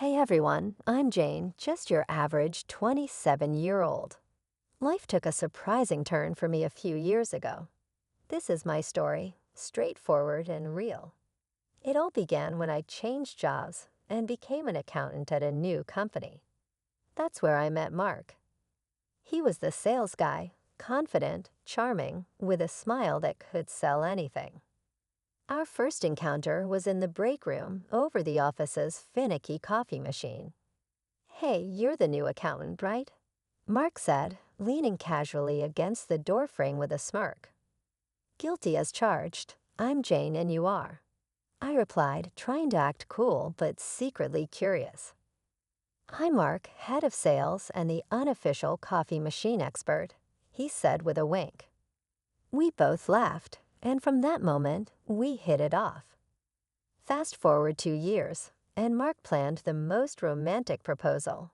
Hey everyone, I'm Jane, just your average 27-year-old. Life took a surprising turn for me a few years ago. This is my story, straightforward and real. It all began when I changed jobs and became an accountant at a new company. That's where I met Mark. He was the sales guy, confident, charming, with a smile that could sell anything. Our first encounter was in the break room over the office's finicky coffee machine. "Hey, you're the new accountant, right?" Mark said, leaning casually against the doorframe with a smirk. "Guilty as charged. I'm Jane and you are." I replied, trying to act cool but secretly curious. "I'm Mark, head of sales and the unofficial coffee machine expert," he said with a wink. We both laughed, and from that moment, we hit it off. Fast forward 2 years, and Mark planned the most romantic proposal.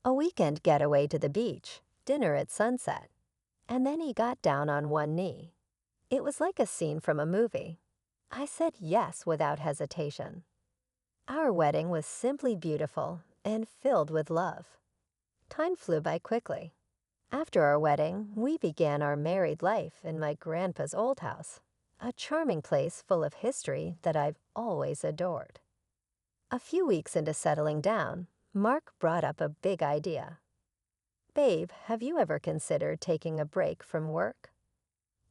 A weekend getaway to the beach, dinner at sunset. And then he got down on one knee. It was like a scene from a movie. I said yes without hesitation. Our wedding was simply beautiful and filled with love. Time flew by quickly. After our wedding, we began our married life in my grandpa's old house, a charming place full of history that I've always adored. A few weeks into settling down, Mark brought up a big idea. "Babe, have you ever considered taking a break from work?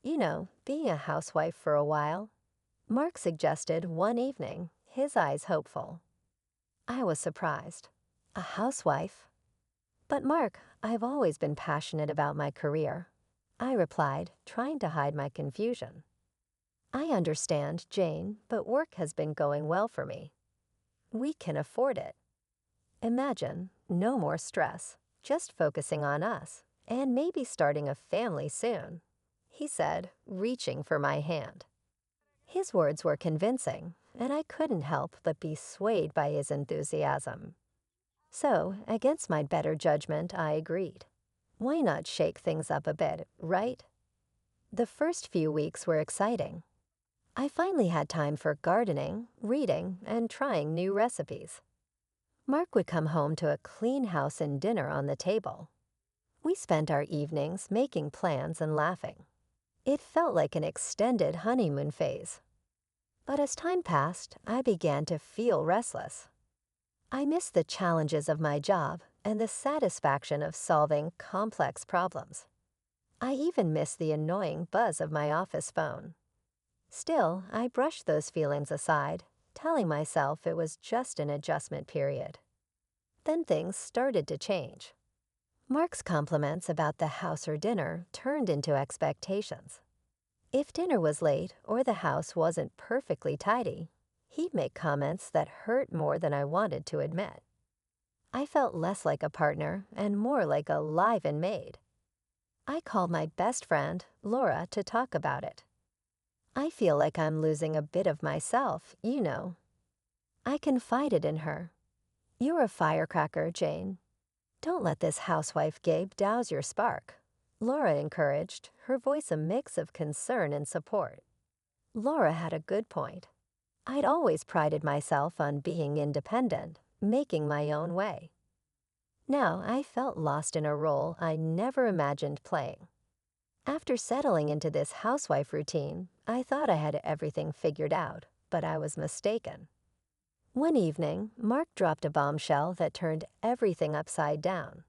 Being a housewife for a while?" Mark suggested one evening, his eyes hopeful. I was surprised. A housewife? "But Mark, I've always been passionate about my career," I replied, trying to hide my confusion. "I understand, Jane, but work has been going well for me. We can afford it. Imagine, no more stress, just focusing on us, and maybe starting a family soon," he said, reaching for my hand. His words were convincing, and I couldn't help but be swayed by his enthusiasm. So, against my better judgment, I agreed. Why not shake things up a bit, right? The first few weeks were exciting. I finally had time for gardening, reading, and trying new recipes. Mark would come home to a clean house and dinner on the table. We spent our evenings making plans and laughing. It felt like an extended honeymoon phase. But as time passed, I began to feel restless. I missed the challenges of my job and the satisfaction of solving complex problems. I even missed the annoying buzz of my office phone. Still, I brushed those feelings aside, telling myself it was just an adjustment period. Then things started to change. Mark's compliments about the house or dinner turned into expectations. If dinner was late or the house wasn't perfectly tidy, he'd make comments that hurt more than I wanted to admit. I felt less like a partner and more like a live-in maid. I called my best friend, Laura, to talk about it. "I feel like I'm losing a bit of myself. I confided in her. "You're a firecracker, Jane. Don't let this housewife gig douse your spark," Laura encouraged, her voice a mix of concern and support. Laura had a good point. I'd always prided myself on being independent, making my own way. Now I felt lost in a role I never imagined playing. After settling into this housewife routine, I thought I had everything figured out, but I was mistaken. One evening, Mark dropped a bombshell that turned everything upside down.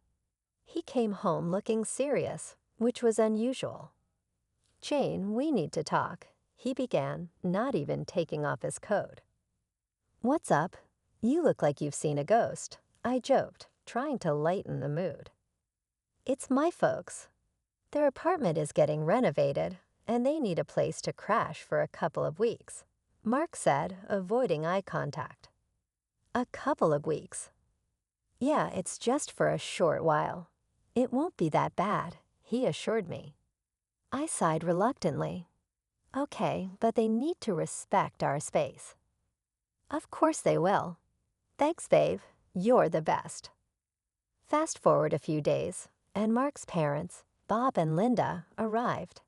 He came home looking serious, which was unusual. "Jane, we need to talk," he began, not even taking off his coat. "What's up? You look like you've seen a ghost," I joked, trying to lighten the mood. "It's my folks. Their apartment is getting renovated, and they need a place to crash for a couple of weeks," Mark said, avoiding eye contact. "A couple of weeks." "Yeah, it's just for a short while. It won't be that bad," he assured me. I sighed reluctantly. "Okay, but they need to respect our space." "Of course they will. Thanks, babe. You're the best." Fast forward a few days, and Mark's parents, Bob and Linda, arrived.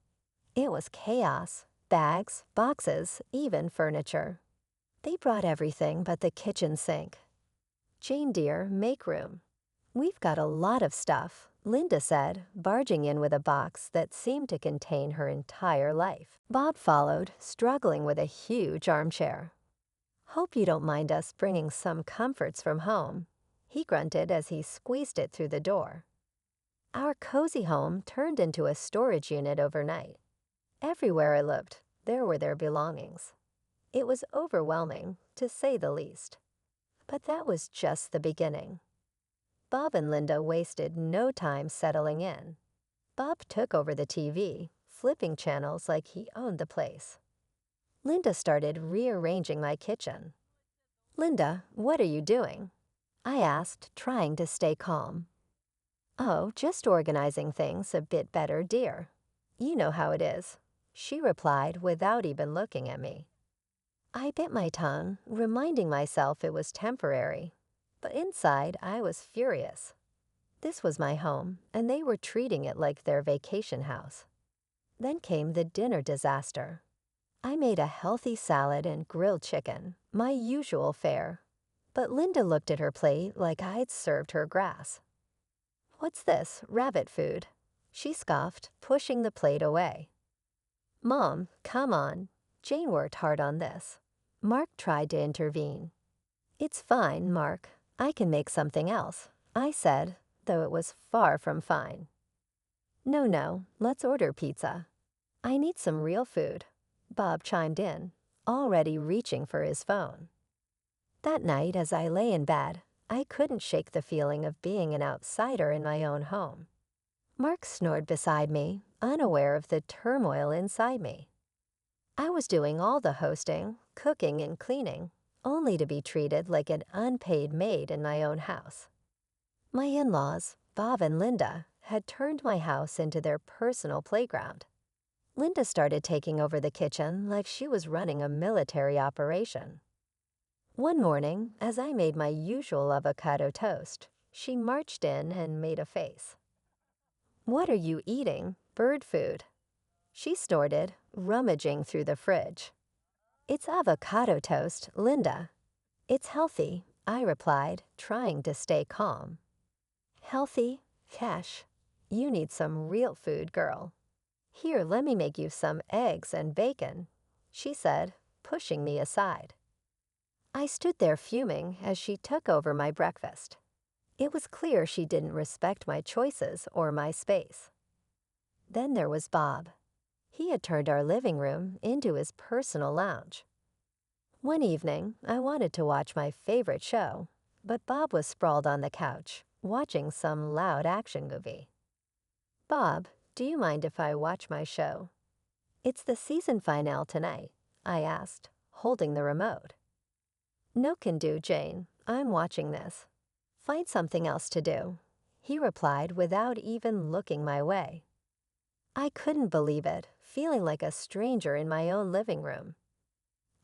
It was chaos: bags, boxes, even furniture. They brought everything but the kitchen sink. Jane dear, make room. We've got a lot of stuff, Linda said, barging in with a box that seemed to contain her entire life. Bob followed, struggling with a huge armchair. Hope you don't mind us bringing some comforts from home, he grunted as he squeezed it through the door. Our cozy home turned into a storage unit overnight. Everywhere I looked, there were their belongings. It was overwhelming, to say the least. But that was just the beginning. Bob and Linda wasted no time settling in. Bob took over the TV, flipping channels like he owned the place. Linda started rearranging my kitchen. Linda, what are you doing? I asked, trying to stay calm. Oh, just organizing things a bit better, dear. You know how it is, she replied without even looking at me. I bit my tongue, reminding myself it was temporary, but inside I was furious. This was my home, and they were treating it like their vacation house. Then came the dinner disaster. I made a healthy salad and grilled chicken, my usual fare, but Linda looked at her plate like I'd served her grass. What's this, rabbit food? She scoffed, pushing the plate away. Mom, come on. Jane worked hard on this. Mark tried to intervene. It's fine, Mark. I can make something else, I said, though it was far from fine. No, let's order pizza. I need some real food, Bob chimed in, already reaching for his phone. That night, as I lay in bed, I couldn't shake the feeling of being an outsider in my own home. Mark snored beside me, unaware of the turmoil inside me. I was doing all the hosting, cooking, and cleaning, only to be treated like an unpaid maid in my own house. My in-laws, Bob and Linda, had turned my house into their personal playground. Linda started taking over the kitchen like she was running a military operation. One morning, as I made my usual avocado toast, she marched in and made a face. What are you eating? Bird food. She snorted, rummaging through the fridge. It's avocado toast, Linda. It's healthy, I replied, trying to stay calm. Healthy? Cash. You need some real food, girl. Here, let me make you some eggs and bacon, she said, pushing me aside. I stood there fuming as she took over my breakfast. It was clear she didn't respect my choices or my space. Then there was Bob. He had turned our living room into his personal lounge. One evening, I wanted to watch my favorite show, but Bob was sprawled on the couch, watching some loud action movie. Bob, do you mind if I watch my show? It's the season finale tonight, I asked, holding the remote. No can do, Jane. I'm watching this. Find something else to do, he replied without even looking my way. I couldn't believe it, feeling like a stranger in my own living room.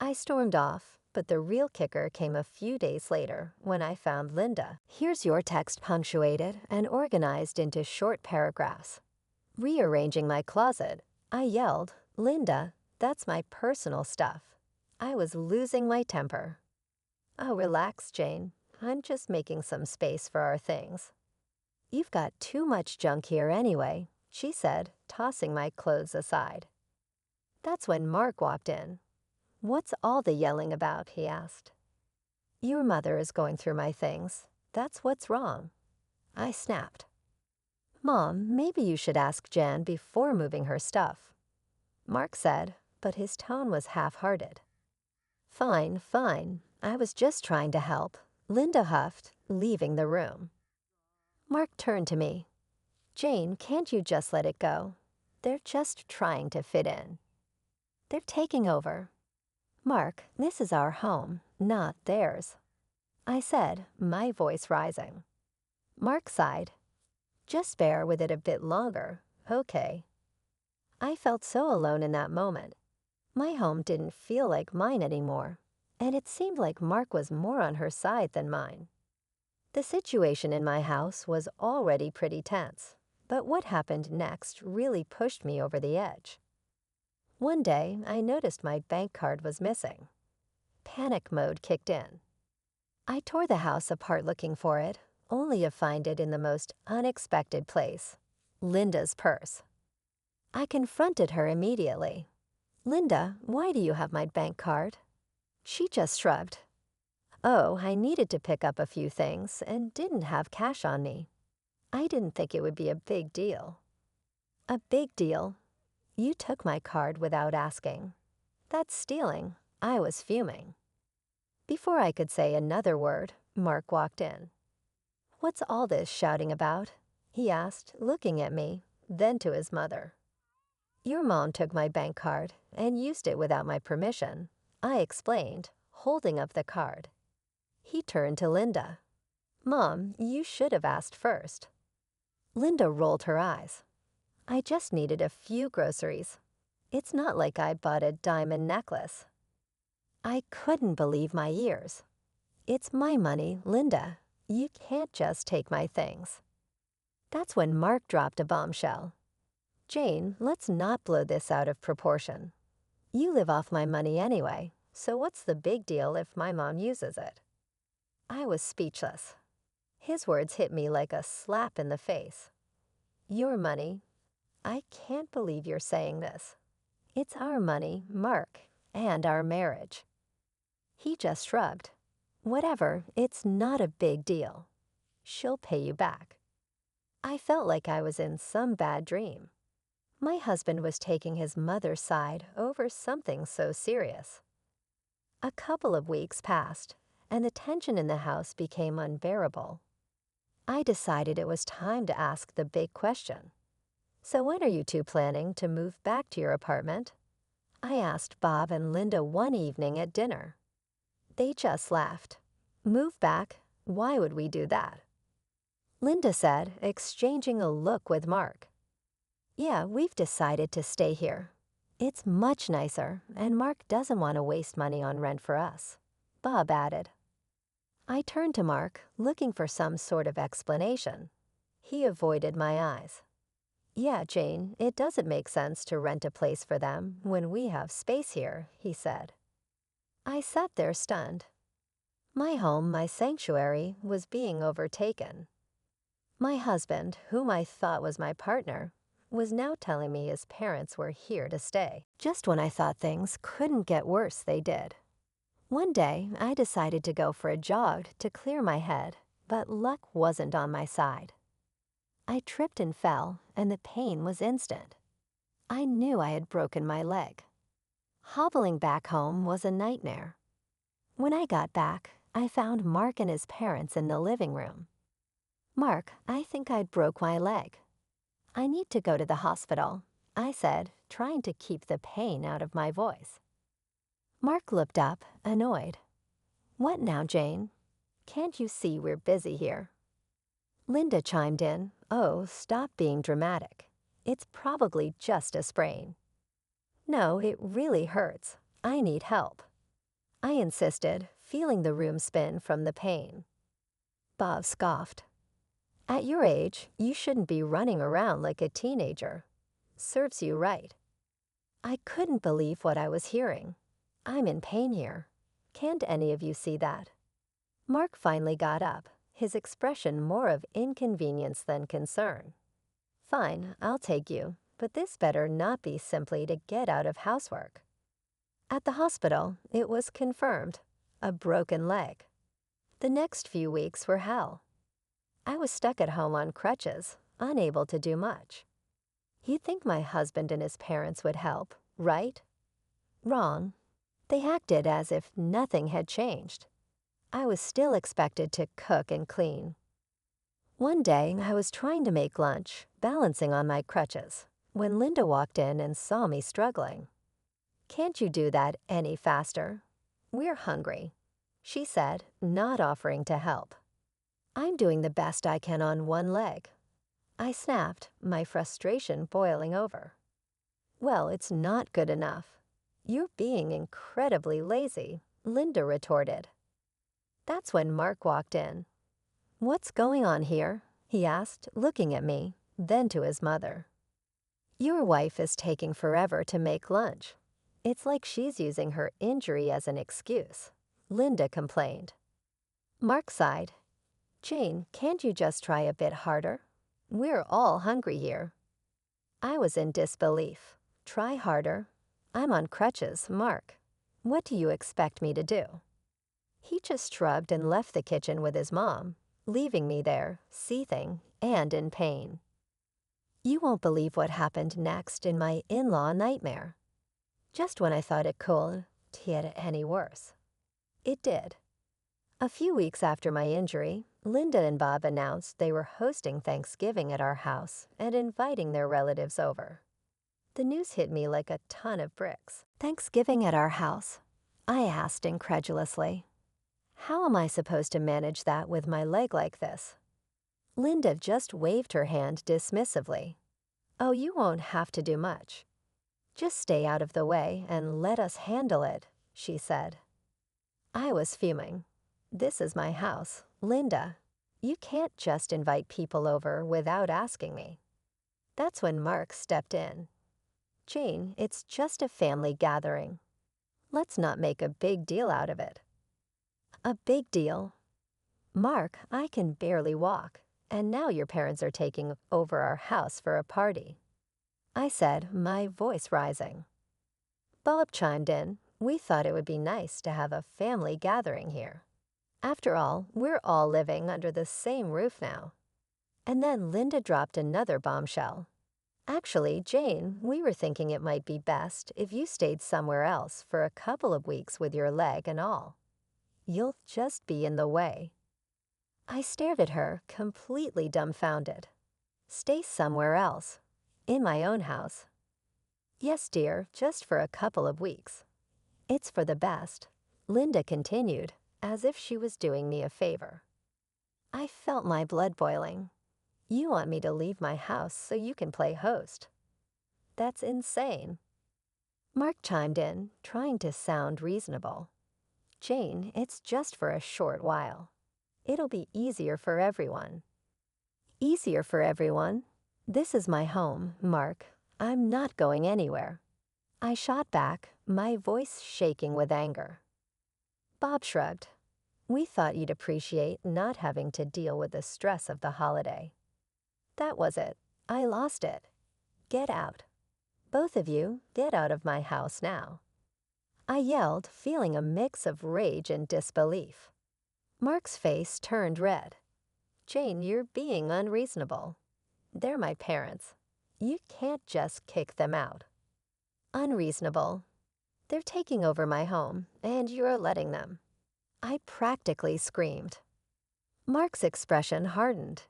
I stormed off, but the real kicker came a few days later when I found Linda. Here's your text punctuated and organized into short paragraphs. Rearranging my closet, I yelled, Linda, that's my personal stuff. I was losing my temper. Oh, relax, Jane. I'm just making some space for our things. You've got too much junk here anyway, she said, tossing my clothes aside. That's when Mark walked in. What's all the yelling about? He asked. Your mother is going through my things. That's what's wrong. I snapped. Mom, maybe you should ask Jan before moving her stuff, Mark said, but his tone was half-hearted. Fine. I was just trying to help, Linda huffed, leaving the room. Mark turned to me. Jane, can't you just let it go? They're just trying to fit in. They're taking over. Mark, this is our home, not theirs, I said, my voice rising. Mark sighed. Just bear with it a bit longer, okay. I felt so alone in that moment. My home didn't feel like mine anymore, and it seemed like Mark was more on her side than mine. The situation in my house was already pretty tense, but what happened next really pushed me over the edge. One day, I noticed my bank card was missing. Panic mode kicked in. I tore the house apart looking for it, only to find it in the most unexpected place. Linda's purse. I confronted her immediately. "Linda, why do you have my bank card?" She just shrugged. "Oh, I needed to pick up a few things and didn't have cash on me. I didn't think it would be a big deal." "A big deal? You took my card without asking. That's stealing." I was fuming. Before I could say another word, Mark walked in. "What's all this shouting about?" he asked, looking at me, then to his mother. "Your mom took my bank card and used it without my permission," I explained, holding up the card. He turned to Linda. "Mom, you should have asked first." Linda rolled her eyes. "I just needed a few groceries. It's not like I bought a diamond necklace." I couldn't believe my ears. "It's my money, Linda. You can't just take my things." That's when Mark dropped a bombshell. "Jane, let's not blow this out of proportion. You live off my money anyway, so what's the big deal if my mom uses it?" I was speechless. His words hit me like a slap in the face. "Your money? I can't believe you're saying this. It's our money, Mark, and our marriage." He just shrugged. "Whatever, it's not a big deal. She'll pay you back." I felt like I was in some bad dream. My husband was taking his mother's side over something so serious. A couple of weeks passed, and the tension in the house became unbearable. I decided it was time to ask the big question. "So when are you two planning to move back to your apartment?" I asked Bob and Linda one evening at dinner. They just laughed. "Move back? Why would we do that?" Linda said, exchanging a look with Mark. "Yeah, we've decided to stay here. It's much nicer, and Mark doesn't want to waste money on rent for us," Bob added. I turned to Mark, looking for some sort of explanation. He avoided my eyes. "Yeah, Jane, it doesn't make sense to rent a place for them when we have space here," he said. I sat there stunned. My home, my sanctuary, was being overtaken. My husband, whom I thought was my partner, was now telling me his parents were here to stay. Just when I thought things couldn't get worse, they did. One day, I decided to go for a jog to clear my head, but luck wasn't on my side. I tripped and fell, and the pain was instant. I knew I had broken my leg. Hobbling back home was a nightmare. When I got back, I found Mark and his parents in the living room. "Mark, I think I broke my leg. I need to go to the hospital," I said, trying to keep the pain out of my voice. Mark looked up, annoyed. "What now, Jane? Can't you see we're busy here?" Linda chimed in, "Oh, stop being dramatic. It's probably just a sprain." "No, it really hurts. I need help," I insisted, feeling the room spin from the pain. Bob scoffed. "At your age, you shouldn't be running around like a teenager. Serves you right." I couldn't believe what I was hearing. "I'm in pain here. Can't any of you see that?" Mark finally got up, his expression more of inconvenience than concern. "Fine, I'll take you, but this better not be simply to get out of housework." At the hospital, it was confirmed, a broken leg. The next few weeks were hell. I was stuck at home on crutches, unable to do much. You'd think my husband and his parents would help, right? Wrong. They acted as if nothing had changed. I was still expected to cook and clean. One day, I was trying to make lunch, balancing on my crutches, when Linda walked in and saw me struggling. "Can't you do that any faster? We're hungry," she said, not offering to help. "I'm doing the best I can on one leg." I snapped, my frustration boiling over. "Well, it's not good enough. You're being incredibly lazy," Linda retorted. That's when Mark walked in. "What's going on here?" he asked, looking at me, then to his mother. "Your wife is taking forever to make lunch. It's like she's using her injury as an excuse," Linda complained. Mark sighed. Jane, can't you just try a bit harder? We're all hungry here. I was in disbelief. Try harder? I'm on crutches, Mark. What do you expect me to do? He just shrugged and left the kitchen with his mom, leaving me there, seething and in pain. You won't believe what happened next in my in-law nightmare. Just when I thought it couldn't get any worse. It did. A few weeks after my injury, Linda and Bob announced they were hosting Thanksgiving at our house and inviting their relatives over. The news hit me like a ton of bricks. Thanksgiving at our house? I asked incredulously. How am I supposed to manage that with my leg like this? Linda just waved her hand dismissively. Oh, you won't have to do much. Just stay out of the way and let us handle it, she said. I was fuming. This is my house, Linda. You can't just invite people over without asking me. That's when Mark stepped in. Jane, it's just a family gathering. Let's not make a big deal out of it. A big deal? Mark, I can barely walk, and now your parents are taking over our house for a party. I said, my voice rising. Bob chimed in. We thought it would be nice to have a family gathering here. After all, we're all living under the same roof now. And then Linda dropped another bombshell. Actually, Jane, we were thinking it might be best if you stayed somewhere else for a couple of weeks with your leg and all. You'll just be in the way. I stared at her, completely dumbfounded. Stay somewhere else. In my own house. Yes, dear, just for a couple of weeks. It's for the best, Linda continued, as if she was doing me a favor. I felt my blood boiling. You want me to leave my house so you can play host. That's insane. Mark chimed in, trying to sound reasonable. Jane, it's just for a short while. It'll be easier for everyone. Easier for everyone? This is my home, Mark. I'm not going anywhere. I shot back, my voice shaking with anger. Bob shrugged. We thought you'd appreciate not having to deal with the stress of the holiday. That was it. I lost it. Get out. Both of you, get out of my house now. I yelled, feeling a mix of rage and disbelief. Mark's face turned red. Jane, you're being unreasonable. They're my parents. You can't just kick them out. Unreasonable. They're taking over my home, and you're letting them. I practically screamed. Mark's expression hardened.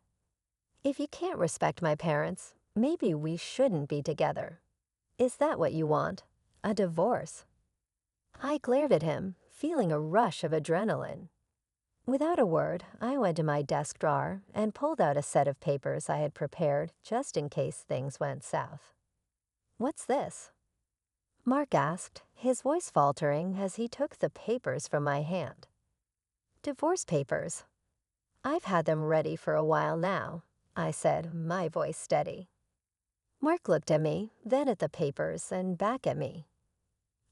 If you can't respect my parents, maybe we shouldn't be together. Is that what you want? A divorce? I glared at him, feeling a rush of adrenaline. Without a word, I went to my desk drawer and pulled out a set of papers I had prepared just in case things went south. What's this? Mark asked, his voice faltering as he took the papers from my hand. Divorce papers. I've had them ready for a while now, I said, my voice steady. Mark looked at me, then at the papers and back at me.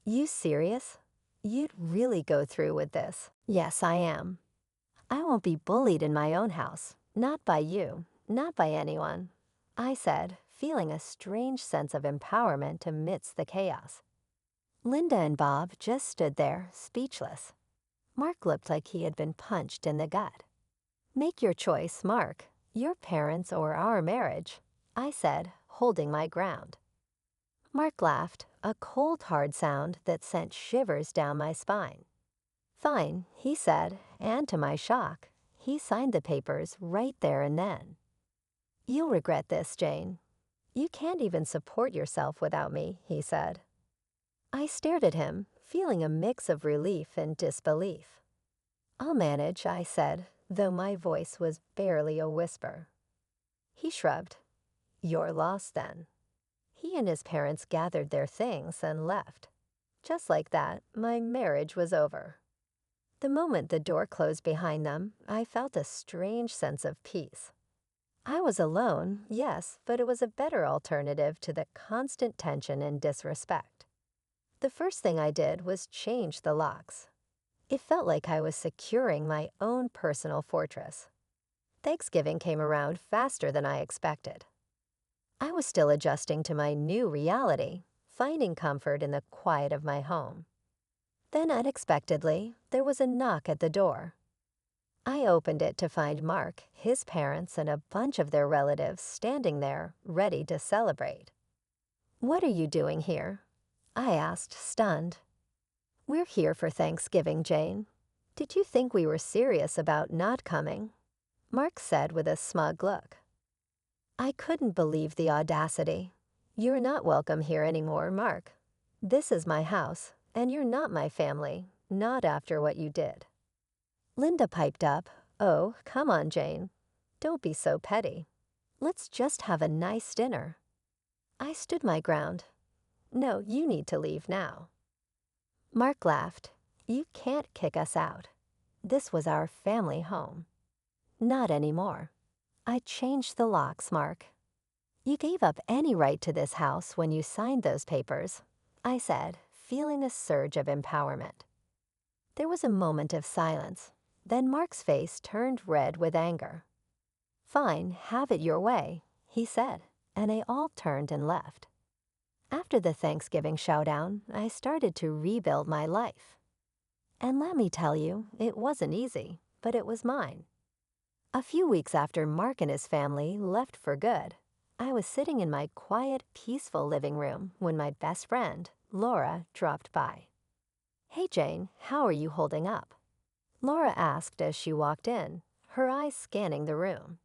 You serious? You'd really go through with this? Yes, I am. I won't be bullied in my own house, not by you, not by anyone, I said, feeling a strange sense of empowerment amidst the chaos. Linda and Bob just stood there, speechless. Mark looked like he had been punched in the gut. Make your choice, Mark, your parents or our marriage, I said, holding my ground. Mark laughed, a cold, hard sound that sent shivers down my spine. Fine, he said, and to my shock, he signed the papers right there and then. You'll regret this, Jane. You can't even support yourself without me, he said. I stared at him, feeling a mix of relief and disbelief. I'll manage, I said, though my voice was barely a whisper. He shrugged. Your loss, then. He and his parents gathered their things and left. Just like that, my marriage was over. The moment the door closed behind them, I felt a strange sense of peace. I was alone, yes, but it was a better alternative to the constant tension and disrespect. The first thing I did was change the locks. It felt like I was securing my own personal fortress. Thanksgiving came around faster than I expected. I was still adjusting to my new reality, finding comfort in the quiet of my home. Then unexpectedly, there was a knock at the door. I opened it to find Mark, his parents, and a bunch of their relatives standing there, ready to celebrate. "What are you doing here?" I asked, stunned. "We're here for Thanksgiving, Jane. Did you think we were serious about not coming?" Mark said with a smug look. I couldn't believe the audacity. "You're not welcome here anymore, Mark. This is my house, and you're not my family, not after what you did." Linda piped up, "Oh, come on, Jane. Don't be so petty. Let's just have a nice dinner." I stood my ground. "No, you need to leave now." Mark laughed. "You can't kick us out. This was our family home." "Not anymore. I changed the locks, Mark." "You gave up any right to this house when you signed those papers," I said, feeling a surge of empowerment. There was a moment of silence. Then Mark's face turned red with anger. "Fine, have it your way," he said, and they all turned and left. After the Thanksgiving showdown, I started to rebuild my life. And let me tell you, it wasn't easy, but it was mine. A few weeks after Mark and his family left for good, I was sitting in my quiet, peaceful living room when my best friend, Laura, dropped by. "Hey, Jane, how are you holding up?" Laura asked as she walked in, her eyes scanning the room.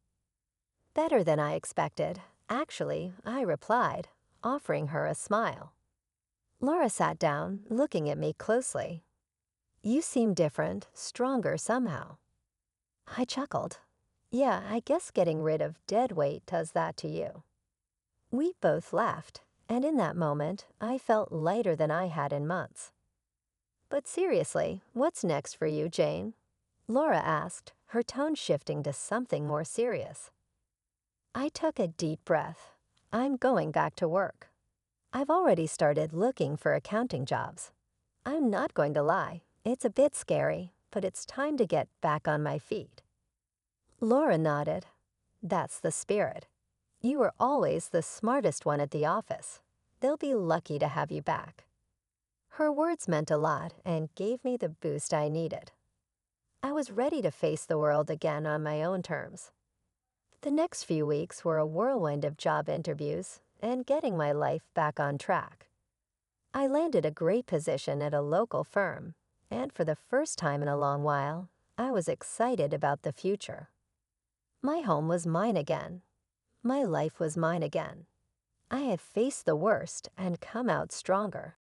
"Better than I expected. Actually," I replied, offering her a smile. Laura sat down, looking at me closely. "You seem different, stronger somehow." I chuckled. "Yeah, I guess getting rid of dead weight does that to you." We both laughed, and in that moment, I felt lighter than I had in months. "But seriously, what's next for you, Jane?" Laura asked, her tone shifting to something more serious. I took a deep breath. "I'm going back to work. I've already started looking for accounting jobs. I'm not going to lie, it's a bit scary, but it's time to get back on my feet." Laura nodded. "That's the spirit. You were always the smartest one at the office. They'll be lucky to have you back." Her words meant a lot and gave me the boost I needed. I was ready to face the world again on my own terms. The next few weeks were a whirlwind of job interviews and getting my life back on track. I landed a great position at a local firm, and for the first time in a long while, I was excited about the future. My home was mine again. My life was mine again. I had faced the worst and come out stronger.